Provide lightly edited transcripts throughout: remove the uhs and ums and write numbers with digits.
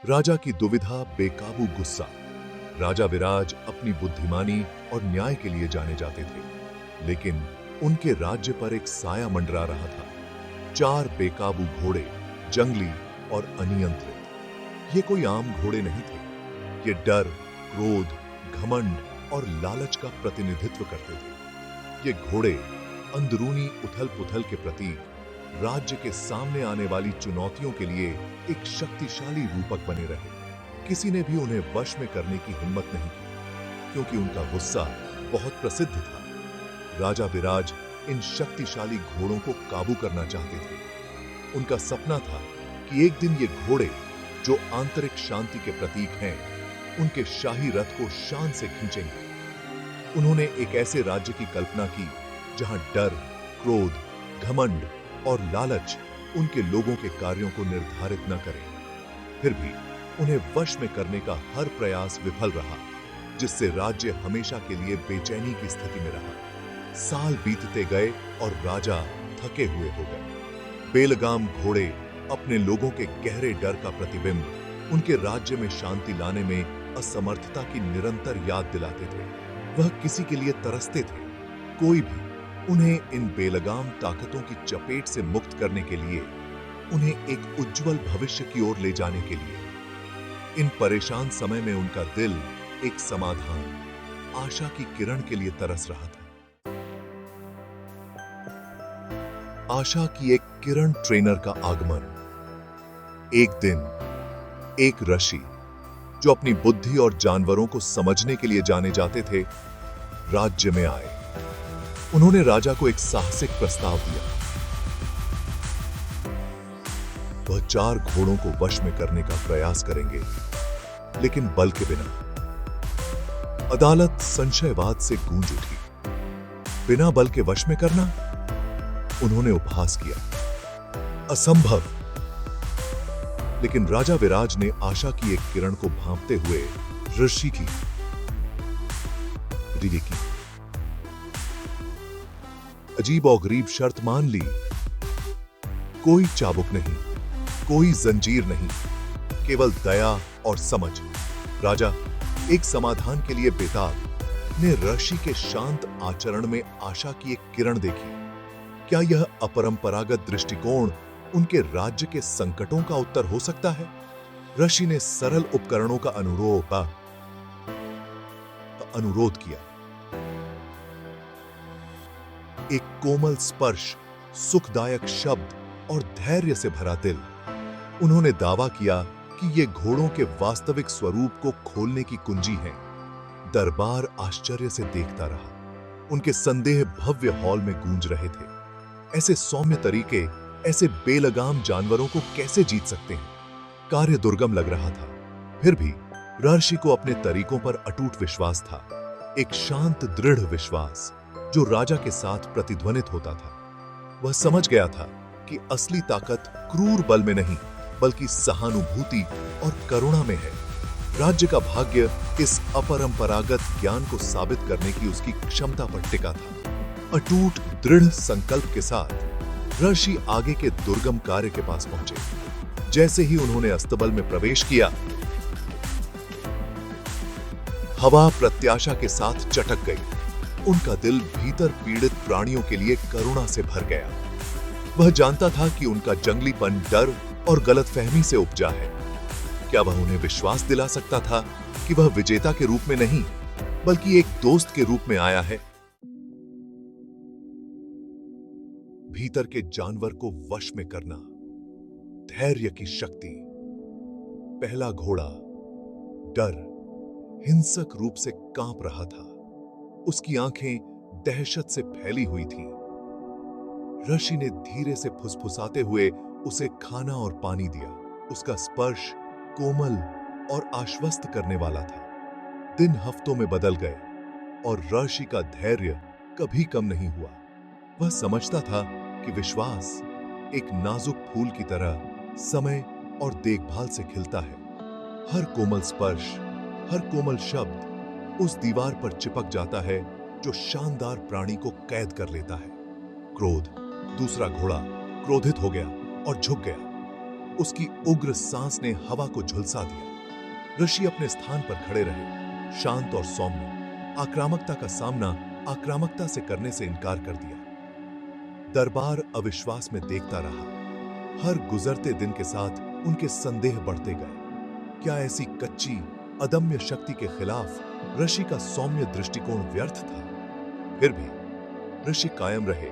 राजा की दुविधा, बेकाबू गुस्सा। राजा विराज अपनी बुद्धिमानी और न्याय के लिए जाने जाते थे, लेकिन उनके राज्य पर एक साया मंडरा रहा था। 4 बेकाबू घोड़े, जंगली और अनियंत्रित। ये कोई आम घोड़े नहीं थे। ये डर, क्रोध, घमंड और लालच का प्रतिनिधित्व करते थे। ये घोड़े अंदरूनी उथल-पुथल के प्रतीक, राज्य के सामने आने वाली चुनौतियों के लिए एक शक्तिशाली रूपक बने रहे। किसी ने भी उन्हें वश में करने की हिम्मत नहीं की, क्योंकि उनका गुस्सा बहुत प्रसिद्ध था। राजा विराज इन शक्तिशाली घोड़ों को काबू करना चाहते थे। उनका सपना था कि एक दिन ये घोड़े, जो आंतरिक शांति के प्रतीक हैं, उनके शाही रथ को शान से खींचेंगे। उन्होंने एक ऐसे राज्य की कल्पना की जहां डर, क्रोध, घमंड और लालच उनके लोगों के कार्यों को निर्धारित न करें। फिर भी उन्हें वश में करने का हर प्रयास विफल रहा, जिससे राज्य हमेशा के लिए बेचैनी की स्थिति में रहा। साल बीतते गए और राजा थके हुए हो गए। बेलगाम घोड़े अपने लोगों के गहरे डर का प्रतिबिंब, उनके राज्य में शांति लाने में असमर्थता की निरंतर याद दिलाते थे। वह किसी के लिए तरसते थे, कोई भी उन्हें इन बेलगाम ताकतों की चपेट से मुक्त करने के लिए, उन्हें एक उज्जवल भविष्य की ओर ले जाने के लिए। इन परेशान समय में उनका दिल एक समाधान, आशा की किरण के लिए तरस रहा था। आशा की एक किरण ट्रेनर का आगमन। एक दिन एक ऋषि, जो अपनी बुद्धि और जानवरों को समझने के लिए जाने जाते थे, राज्य में आए। उन्होंने राजा को एक साहसिक प्रस्ताव दिया। वह 4 घोड़ों को वश में करने का प्रयास करेंगे, लेकिन बल के बिना। अदालत संशयवाद से गूंज उठी। बिना बल के वश में करना? उन्होंने उपहास किया, असंभव। लेकिन राजा विराज ने आशा की एक किरण को भांपते हुए ऋषि की अजीब और गरीब शर्त मान ली। कोई चाबुक नहीं, कोई जंजीर नहीं, केवल दया और समझ। राजा, एक समाधान के लिए बेताब, ने ऋषि के शांत आचरण में आशा की एक किरण देखी। क्या यह अपरंपरागत दृष्टिकोण उनके राज्य के संकटों का उत्तर हो सकता है? ऋषि ने सरल उपकरणों का अनुरोध किया। एक कोमल स्पर्श, सुखदायक शब्द और धैर्य से भरा दिल। उन्होंने दावा किया कि ये घोड़ों के वास्तविक स्वरूप को खोलने की कुंजी है। दरबार आश्चर्य से देखता रहा। उनके संदेह भव्य हॉल में गूंज रहे थे। ऐसे सौम्य तरीके ऐसे बेलगाम जानवरों को कैसे जीत सकते हैं? कार्य दुर्गम लग रहा था। फिर भी ऋषि को अपने तरीकों पर अटूट विश्वास था, एक शांत दृढ़ विश्वास जो राजा के साथ प्रतिध्वनित होता था। वह समझ गया था कि असली ताकत क्रूर बल में नहीं, बल्कि सहानुभूति और करुणा में है। राज्य का भाग्य इस अपरंपरागत ज्ञान को साबित करने की उसकी क्षमता पर टिका था। अटूट दृढ़ संकल्प के साथ ऋषि आगे के दुर्गम कार्य के पास पहुंचे। जैसे ही उन्होंने अस्तबल में प्रवेश किया, हवा प्रत्याशा के साथ चटक गई। उनका दिल भीतर पीड़ित प्राणियों के लिए करुणा से भर गया। वह जानता था कि उनका जंगलीपन डर और गलतफहमी से उपजा है। क्या वह उन्हें विश्वास दिला सकता था कि वह विजेता के रूप में नहीं, बल्कि एक दोस्त के रूप में आया है? भीतर के जानवर को वश में करना, धैर्य की शक्ति। पहला घोड़ा डर, हिंसक रूप से कांप रहा था। उसकी आंखें दहशत से फैली हुई थीं। ऋषि ने धीरे से फुसफुसाते हुए उसे खाना और पानी दिया। उसका स्पर्श कोमल और आश्वस्त करने वाला था। दिन हफ्तों में बदल गए और ऋषि का धैर्य कभी कम नहीं हुआ। वह समझता था कि विश्वास एक नाजुक फूल की तरह समय और देखभाल से खिलता है। हर कोमल स्पर्श, हर कोमल शब्द उस दीवार पर चिपक जाता है जो शानदार प्राणी को कैद कर लेता है। क्रोध, दूसरा घोड़ा क्रोधित हो गया और झुक गया। उसकी उग्र सांस ने हवा को झुलसा दिया। ऋषि अपने स्थान पर खड़े रहे, शांत और सौम्य। आक्रामकता का सामना आक्रामकता से करने से इनकार कर दिया। दरबार अविश्वास में देखता रहा। हर गुजरते दिन के साथ उनके संदेह बढ़ते गए। क्या ऐसी कच्ची अदम्य शक्ति के खिलाफ ऋषि का सौम्य दृष्टिकोण व्यर्थ था? फिर भी ऋषि कायम रहे,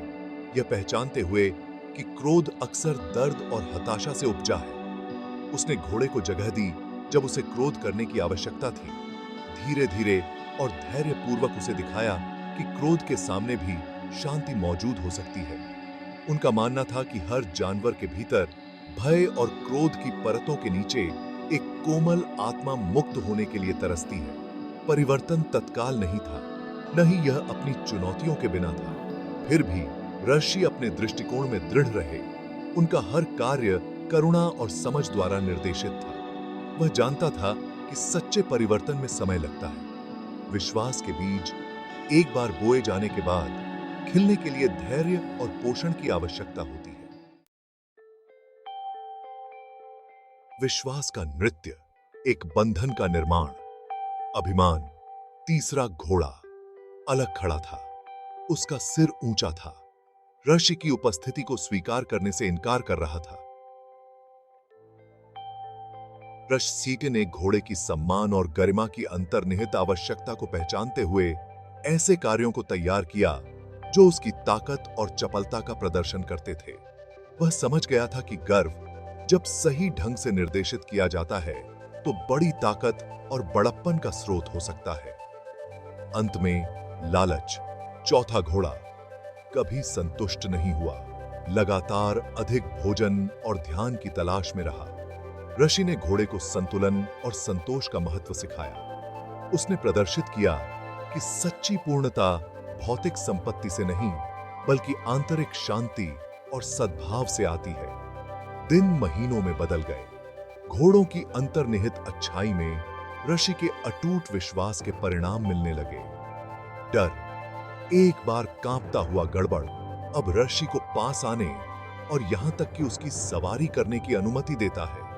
यह पहचानते हुए कि क्रोध अक्सर दर्द और हताशा से उपजा है। उसने घोड़े को जगह दी जब उसे क्रोध करने की आवश्यकता थी। धीरे धीरे और धैर्यपूर्वक उसे दिखाया कि क्रोध के सामने भी शांति मौजूद हो सकती है। उनका मानना था कि हर जानवर के भीतर भय और क्रोध की परतों के नीचे एक कोमल आत्मा मुक्त होने के लिए तरसती है। परिवर्तन तत्काल नहीं था, न ही यह अपनी चुनौतियों के बिना था। फिर भी ऋषि अपने दृष्टिकोण में दृढ़ रहे। उनका हर कार्य करुणा और समझ द्वारा निर्देशित था। वह जानता था कि सच्चे परिवर्तन में समय लगता है। विश्वास के बीज एक बार बोए जाने के बाद खिलने के लिए धैर्य और पोषण की आवश्यकता होती है। विश्वास का नृत्य, एक बंधन का निर्माण। अभिमान, तीसरा घोड़ा, अलग खड़ा था। उसका सिर ऊंचा था। ऋषि की उपस्थिति को स्वीकार करने से इनकार कर रहा था। ऋषि ने घोड़े की सम्मान और गरिमा की अंतर्निहित आवश्यकता को पहचानते हुए ऐसे कार्यों को तैयार किया जो उसकी ताकत और चपलता का प्रदर्शन करते थे। वह समझ गया था कि गर्व जब सही ढंग से निर्देशित किया जाता है तो बड़ी ताकत और बड़प्पन का स्रोत हो सकता है। अंत में लालच, चौथा घोड़ा, कभी संतुष्ट नहीं हुआ। लगातार अधिक भोजन और ध्यान की तलाश में रहा। ऋषि ने घोड़े को संतुलन और संतोष का महत्व सिखाया। उसने प्रदर्शित किया कि सच्ची पूर्णता भौतिक संपत्ति से नहीं बल्कि आंतरिक शांति और सद्भाव से आती है। दिन महीनों में बदल गए। घोड़ों की अंतर्निहित अच्छाई में ऋषि के अटूट विश्वास के परिणाम मिलने लगे। डर, एक बार कांपता हुआ गड़बड़, अब ऋषि को पास आने और यहां तक कि उसकी सवारी करने की अनुमति देता है।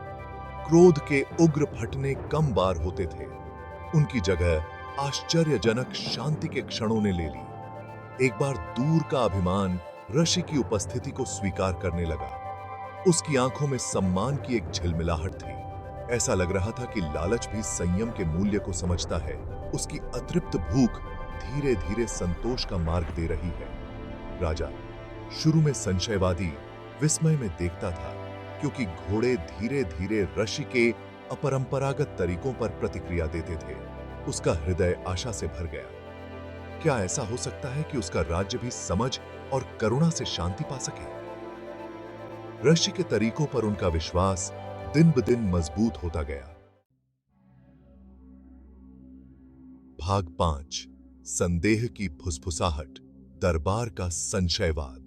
क्रोध के उग्र फटने कम बार होते थे। उनकी जगह आश्चर्यजनक शांति के क्षणों ने ले ली। एक बार दूर का अभिमान ऋषि की उपस्थिति को स्वीकार करने लगा। उसकी आंखों में सम्मान की एक झिलमिलाहट थी। ऐसा लग रहा था कि लालच भी संयम के मूल्य को समझता है। उसकी अतृप्त भूख धीरे धीरे संतोष का मार्ग दे रही है। राजा शुरू में संशयवादी विस्मय में देखता था, क्योंकि घोड़े धीरे धीरे ऋषि के अपरंपरागत तरीकों पर प्रतिक्रिया देते थे। उसका हृदय आशा से भर गया। क्या ऐसा हो सकता है कि उसका राज्य भी समझ और करुणा से शांति पा सके? ऋषि के तरीकों पर उनका विश्वास दिन ब दिन मजबूत होता गया। भाग 5, संदेह की फुसफुसाहट, दरबार का संशयवाद।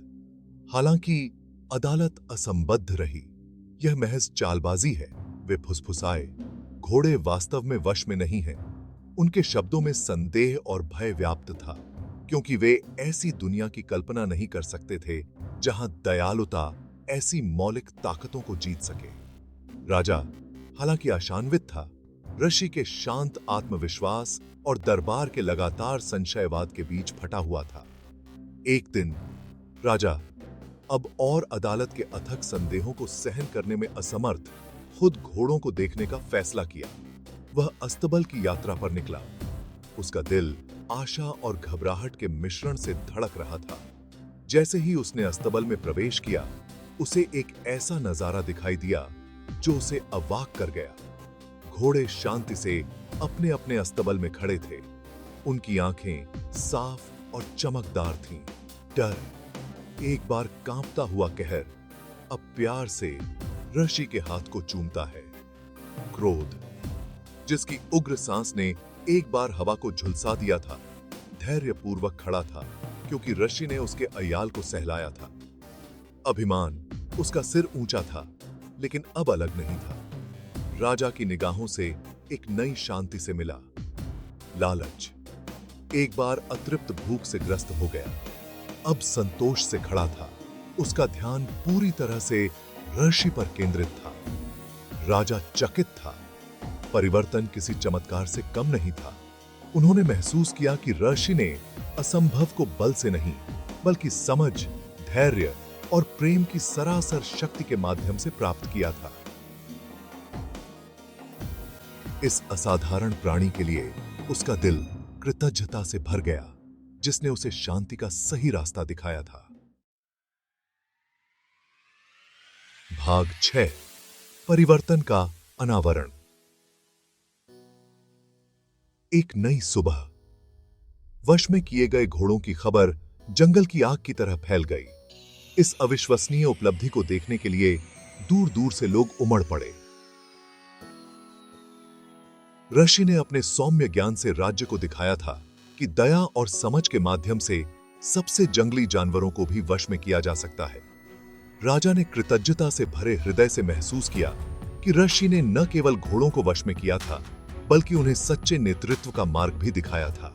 हालांकि अदालत असंबद्ध रही, यह महज चालबाजी है। वे फुसफुसाए, घोड़े वास्तव में वश में नहीं हैं। उनके शब्दों में संदेह और भय व्याप्त था, क्योंकि वे ऐसी दुनिया की कल्पना नहीं कर सकते थे जहां दयालुता ऐसी मौलिक ताकतों को जीत सके। राजा हालांकि आशान्वित था, ऋषि के शांत आत्मविश्वास और दरबार के लगातार संशयवाद के बीच फटा हुआ था। एक दिन राजा अब और अदालत के अथक संदेहों को सहन करने में असमर्थ खुद घोड़ों को देखने का फैसला किया। वह अस्तबल की यात्रा पर निकला। उसका दिल आशा और घबराहट के मिश्रण से धड़क रहा था। जैसे ही उसने अस्तबल में प्रवेश किया, उसे एक ऐसा नजारा दिखाई दिया जो उसे अवाक कर गया। घोड़े शांति से अपने अपने अस्तबल में खड़े थे। उनकी आंखें साफ और चमकदार थीं। डर, एक बार कांपता हुआ कहर, अब प्यार से ऋषि के हाथ को चूमता है। क्रोध, जिसकी उग्र सांस ने एक बार हवा को झुलसा दिया था, धैर्यपूर्वक खड़ा था क्योंकि ऋषि ने उसके अय्याल को सहलाया था। अभिमान, उसका सिर ऊंचा था लेकिन अब अलग नहीं था। राजा की निगाहों से एक नई शांति से मिला। लालच, एक बार अतृप्त भूख से ग्रस्त हो गया, अब संतोष से खड़ा था। उसका ध्यान पूरी तरह से ऋषि पर केंद्रित था। राजा चकित था। परिवर्तन किसी चमत्कार से कम नहीं था। उन्होंने महसूस किया कि ऋषि ने असंभव को बल से नहीं, बल्कि समझ, धैर्य और प्रेम की सरासर शक्ति के माध्यम से प्राप्त किया था। इस असाधारण प्राणी के लिए उसका दिल कृतज्ञता से भर गया, जिसने उसे शांति का सही रास्ता दिखाया था। भाग 6, परिवर्तन का अनावरण। एक नई सुबह। वश में किए गए घोड़ों की खबर जंगल की आग की तरह फैल गई। इस अविश्वसनीय उपलब्धि को देखने के लिए दूर दूर से लोग उमड़ पड़े। ऋषि ने अपने सौम्य ज्ञान से राज्य को दिखाया था कि दया और समझ के माध्यम से सबसे जंगली जानवरों को भी वश में किया जा सकता है। राजा ने कृतज्ञता से भरे हृदय से महसूस किया कि ऋषि ने न केवल घोड़ों को वश में किया था, बल्कि उन्हें सच्चे नेतृत्व का मार्ग भी दिखाया था।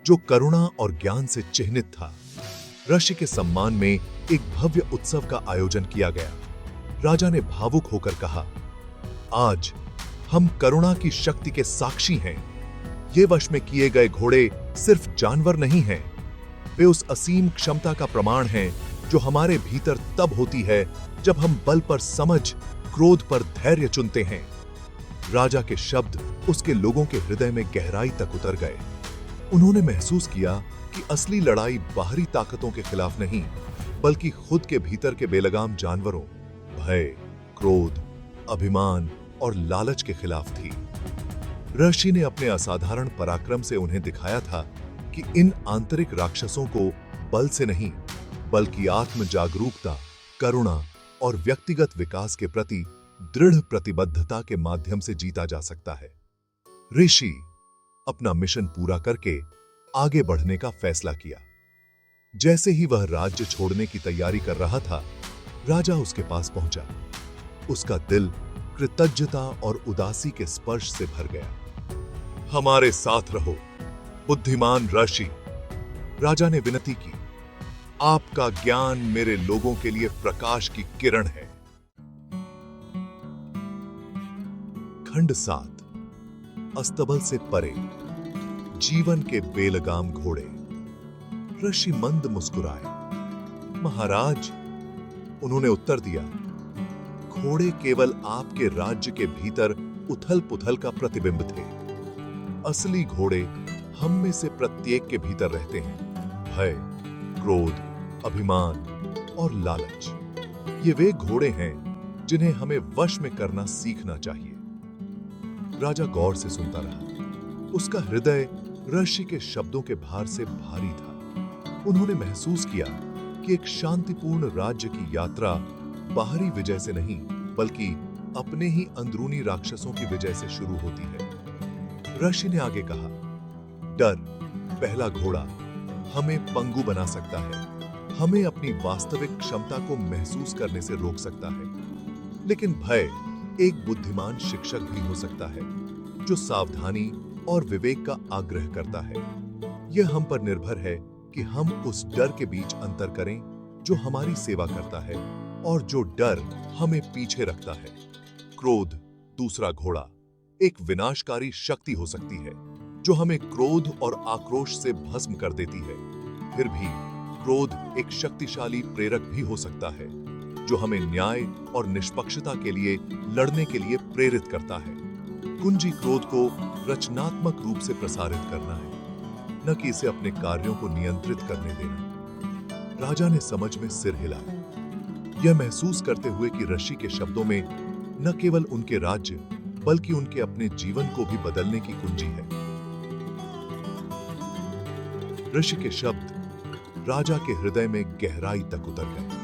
जो करुणा और ज्ञान से चिह्नित था। ऋषि के सम्मान में एक भव्य उत्सव का आयोजन किया गया। राजा ने भावुक होकर कहा, आज हम करुणा की शक्ति के साक्षी हैं। ये वश में किए गए घोड़े सिर्फ जानवर नहीं हैं, वे उस असीम क्षमता का प्रमाण हैं जो हमारे भीतर तब होती है जब हम बल पर समझ, क्रोध पर धैर्य चुनते हैं। राजा के शब्द उसके लोगों के हृदय में गहराई तक उतर गए। उन्होंने महसूस किया कि असली लड़ाई बाहरी ताकतों के खिलाफ नहीं, बल्कि खुद के भीतर के बेलगाम जानवरों, भय, क्रोध, अभिमान और लालच के खिलाफ थी। ऋषि ने अपने असाधारण पराक्रम से उन्हें दिखाया था कि इन आंतरिक राक्षसों को बल से नहीं, बल्कि आत्म जागरूकता, करुणा और व्यक्तिगत विकास के प्रति दृढ़ प्रतिबद्धता के माध्यम से जीता जा सकता है। ऋषि अपना मिशन पूरा करके आगे बढ़ने का फैसला किया। जैसे ही वह राज्य छोड़ने की तैयारी कर रहा था, राजा उसके पास पहुंचा। उसका दिल कृतज्ञता और उदासी के स्पर्श से भर गया। हमारे साथ रहो, बुद्धिमान ऋषि, राजा ने विनती की। आपका ज्ञान मेरे लोगों के लिए प्रकाश की किरण है। खंड 7, अस्तबल से परे, जीवन के बेलगाम घोड़े। ऋषि मंद मुस्कुराए। महाराज, उन्होंने उत्तर दिया, घोड़े केवल आपके राज्य के भीतर उथल पुथल का प्रतिबिंब थे। असली घोड़े हम में से प्रत्येक के भीतर रहते हैं। भय, क्रोध, अभिमान और लालच, ये वे घोड़े हैं जिन्हें हमें वश में करना सीखना चाहिए। राजा गौर से सुनता रहा। उसका हृदय ऋषि के शब्दों के भार से भारी था। उन्होंने महसूस किया कि एक शांतिपूर्ण राज्य की यात्रा बाहरी विजय से नहीं, बल्कि अपने ही अंदरूनी राक्षसों की विजय से शुरू होती है। ऋषि ने आगे कहा, डर, पहला घोड़ा, हमें पंगु बना सकता है, हमें अपनी वास्तविक क्षमता को महसूस करने से रोक सकता है। लेकिन भय एक बुद्धिमान शिक्षक भी हो सकता है, जो सावधानी और विवेक का आग्रह करता है। यह हम पर निर्भर है कि हम उस डर के बीच अंतर करें जो हमारी सेवा करता है और जो डर हमें पीछे रखता है। क्रोध, दूसरा घोड़ा, एक विनाशकारी शक्ति हो सकती है जो हमें क्रोध और आक्रोश से भस्म कर देती है। फिर भी क्रोध एक शक्तिशाली प्रेरक भी हो सकता है जो हमें न्याय और निष्पक्षता के लिए लड़ने के लिए प्रेरित करता है। कुंजी क्रोध को रचनात्मक रूप से प्रसारित करना है, न कि इसे अपने कार्यों को नियंत्रित करने देना। राजा ने समझ में सिर हिलाया, यह महसूस करते हुए कि ऋषि के शब्दों में न केवल उनके राज्य, बल्कि उनके अपने जीवन को भी बदलने की कुंजी है। ऋषि के शब्द राजा के हृदय में गहराई तक उतर गए।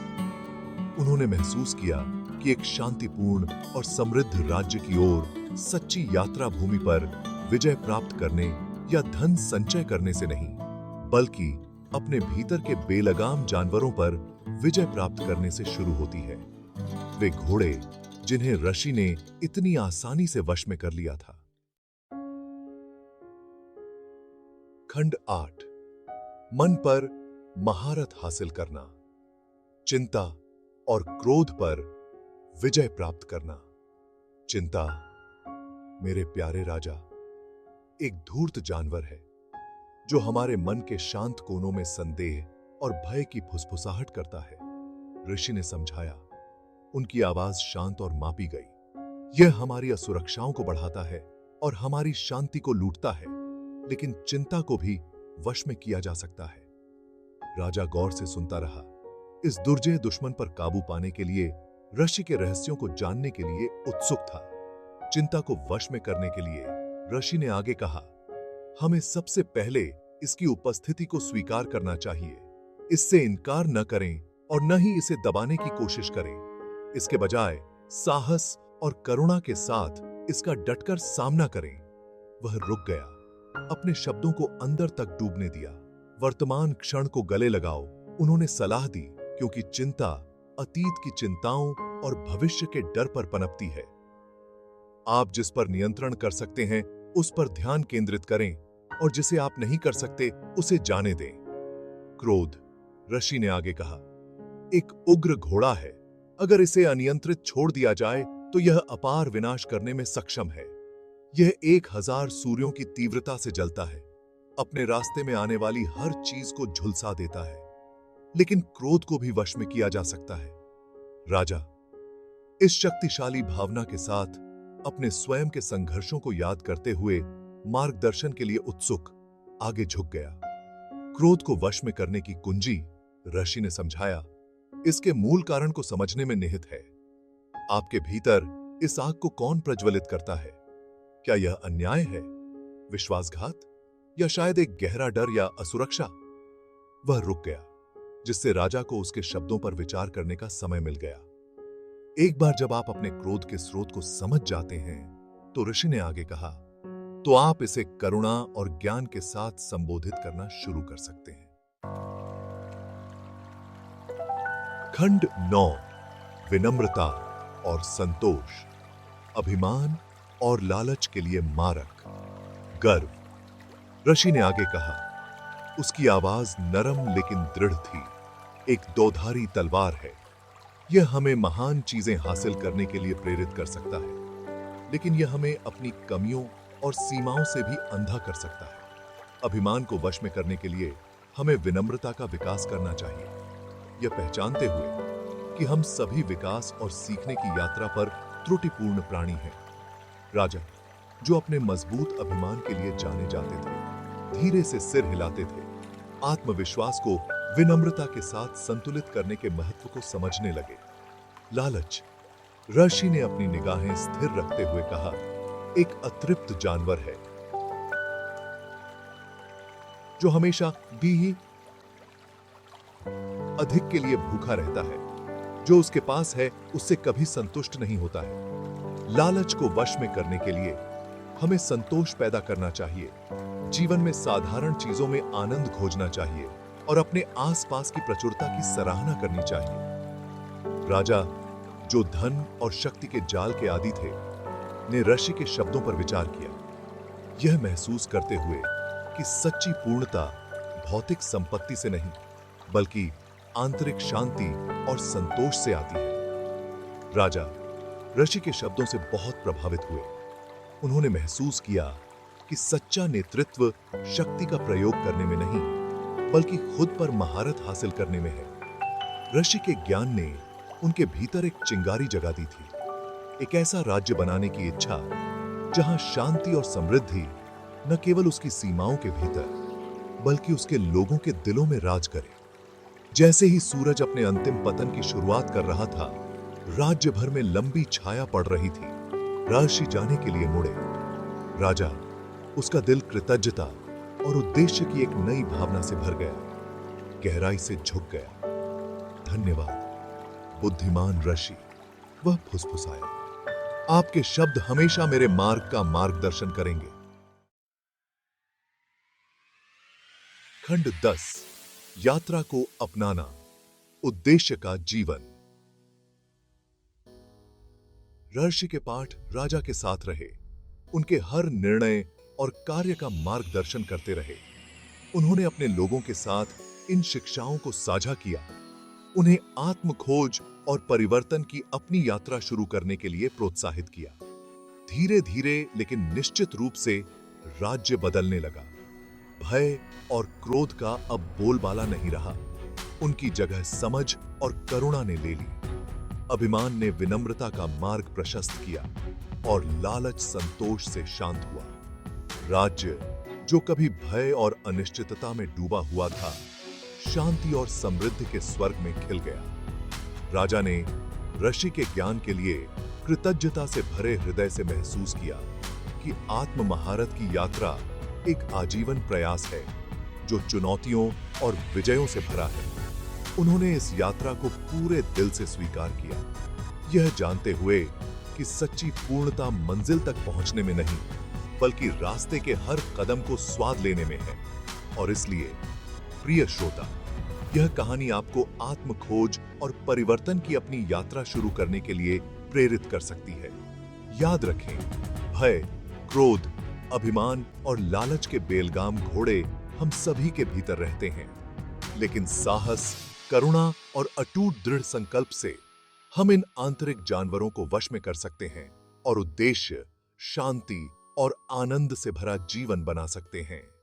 उन्होंने महसूस किया कि एक शांतिपूर्ण और समृद्ध राज्य की ओर सच्ची यात्रा भूमि पर विजय प्राप्त करने या धन संचय करने से नहीं, बल्कि अपने भीतर के बेलगाम जानवरों पर विजय प्राप्त करने से शुरू होती है। वे घोड़े जिन्हें ऋषि ने इतनी आसानी से वश में कर लिया था। खंड 8, मन पर महारत हासिल करना। चिंता और क्रोध पर विजय प्राप्त करना। चिंता, मेरे प्यारे राजा, एक धूर्त जानवर है जो हमारे मन के शांत कोनों में संदेह और भय की फुसफुसाहट करता है। ऋषि ने समझाया। उनकी आवाज शांत और मापी गई। यह हमारी असुरक्षाओं को बढ़ाता है और हमारी शांति को लूटता है, लेकिन चिंता को भी वश में किया जा सकता है। राजा गौर से सुनता रहा। इस दुर्जय दुश्मन पर काबू पाने के लिए, ऋषि के रहस्यों को जानने के लिए उत्सुक था। चिंता को वश में करने के लिए ऋषि ने आगे कहा, हमें सबसे पहले इसकी उपस्थिति को स्वीकार करना चाहिए। इससे इनकार न करें और न ही इसे दबाने की कोशिश करें। इसके बजाय साहस और करुणा के साथ इसका डटकर सामना करें। वह रुक गया, अपने शब्दों को अंदर तक डूबने दिया। वर्तमान क्षण को गले लगाओ, उन्होंने सलाह दी, क्योंकि चिंता अतीत की चिंताओं और भविष्य के डर पर पनपती है। आप जिस पर नियंत्रण कर सकते हैं उस पर ध्यान केंद्रित करें और जिसे आप नहीं कर सकते उसे जाने दें। क्रोध, ऋषि ने आगे कहा, एक उग्र घोड़ा है। अगर इसे अनियंत्रित छोड़ दिया जाए तो यह अपार विनाश करने में सक्षम है। यह 1000 सूर्यों की तीव्रता से जलता है, अपने रास्ते में आने वाली हर चीज को झुलसा देता है, लेकिन क्रोध को भी वश में किया जा सकता है। राजा इस शक्तिशाली भावना के साथ अपने स्वयं के संघर्षों को याद करते हुए मार्गदर्शन के लिए उत्सुक आगे झुक गया। क्रोध को वश में करने की कुंजी, ऋषि ने समझाया, इसके मूल कारण को समझने में निहित है। आपके भीतर इस आग को कौन प्रज्वलित करता है? क्या यह अन्याय है, विश्वासघात, या शायद एक गहरा डर या असुरक्षा? वह रुक गया, जिससे राजा को उसके शब्दों पर विचार करने का समय मिल गया। एक बार जब आप अपने क्रोध के स्रोत को समझ जाते हैं, तो ऋषि ने आगे कहा, तो आप इसे करुणा और ज्ञान के साथ संबोधित करना शुरू कर सकते हैं। खंड 9, विनम्रता और संतोष, अभिमान और लालच के लिए मारक। गर्व, ऋषि ने आगे कहा। उसकी आवाज नरम लेकिन दृढ़ थी। एक दोधारी तलवार है। यह हमें महान चीजें हासिल करने के लिए प्रेरित कर सकता है, लेकिन यह हमें अपनी कमियों और सीमाओं से भी अंधा कर सकता है। अभिमान को वश में करने के लिए हमें विनम्रता का विकास करना चाहिए, यह पहचानते हुए कि हम सभी विकास और सीखने की यात्रा पर त्रुटिपूर्ण प्राणी हैं। राजा, जो अपने मजबूत अभिमान के लिए जाने जाते थे, धीरे से सिर हिलाते थे, आत्मविश्वास को विनम्रता के साथ संतुलित करने के महत्व को समझने लगे। लालच, ऋषि ने अपनी निगाहें स्थिर रखते हुए कहा, एक अतृप्त जानवर है जो हमेशा भी ही अधिक के लिए भूखा रहता है। जो उसके पास है उससे कभी संतुष्ट नहीं होता है। लालच को वश में करने के लिए हमें संतोष पैदा करना चाहिए। जीवन में साधारण चीजों में आनंद खोजना चाहिए और अपने आसपास की प्रचुरता की सराहना करनी चाहिए। राजा, जो धन और शक्ति के जाल के आदी थे, ने ऋषि के शब्दों पर विचार किया, यह महसूस करते हुए कि सच्ची पूर्णता भौतिक संपत्ति से नहीं, बल्कि आंतरिक शांति और संतोष से आती है। राजा ऋषि के शब्दों से बहुत प्रभावित हुए। उन्होंने महसूस किया कि सच्चा नेतृत्व शक्ति का प्रयोग करने में नहीं, बल्कि खुद पर महारत हासिल करने में है। ऋषि के ज्ञान ने उनके भीतर एक चिंगारी जगा दी थी, एक ऐसा राज्य बनाने की इच्छा जहां शांति और समृद्धि न केवल उसकी सीमाओं के भीतर, बल्कि उसके लोगों के दिलों में राज करे। जैसे ही सूरज अपने अंतिम पतन की शुरुआत कर रहा था, राज्य भर में लंबी छाया पड़ रही थी। ऋषि जाने के लिए मुड़े। राजा, उसका दिल कृतज्ञता और उद्देश्य की एक नई भावना से भर गया, गहराई से झुक गया। धन्यवाद बुद्धिमान ऋषि, वह फुसफुसाया, आपके शब्द हमेशा मेरे मार्ग का मार्गदर्शन करेंगे। खंड 10, यात्रा को अपनाना, उद्देश्य का जीवन। ऋषि के पाठ राजा के साथ रहे, उनके हर निर्णय और कार्य का मार्गदर्शन करते रहे। उन्होंने अपने लोगों के साथ इन शिक्षाओं को साझा किया, उन्हें आत्म खोज और परिवर्तन की अपनी यात्रा शुरू करने के लिए प्रोत्साहित किया। धीरे धीरे लेकिन निश्चित रूप से राज्य बदलने लगा। भय और क्रोध का अब बोलबाला नहीं रहा। उनकी जगह समझ और करुणा ने ले ली। अभिमान ने विनम्रता का मार्ग प्रशस्त किया और लालच संतोष से शांत हुआ। राज्य जो कभी भय और अनिश्चितता में डूबा हुआ था, शांति और समृद्धि के स्वर्ग में खिल गया। राजा ने ऋषि के ज्ञान के लिए कृतज्ञता से भरे हृदय से महसूस किया कि आत्म महारत की यात्रा एक आजीवन प्रयास है जो चुनौतियों और विजयों से भरा है। उन्होंने इस यात्रा को पूरे दिल से स्वीकार किया, यह जानते हुए कि सच्ची पूर्णता मंजिल तक पहुंचने में नहीं, बल्कि रास्ते के हर कदम को स्वाद लेने में है। और इसलिए प्रिय श्रोता, यह कहानी आपको आत्म खोज और परिवर्तन की अपनी यात्रा शुरू करने के लिए प्रेरित कर सकती है। याद रखें, भय, क्रोध, अभिमान और लालच के बेलगाम घोड़े हम सभी के भीतर रहते हैं, लेकिन साहस, करुणा और अटूट दृढ़ संकल्प से हम इन आंतरिक जानवरों को वश में कर सकते हैं और उद्देश्य, शांति और आनंद से भरा जीवन बना सकते हैं।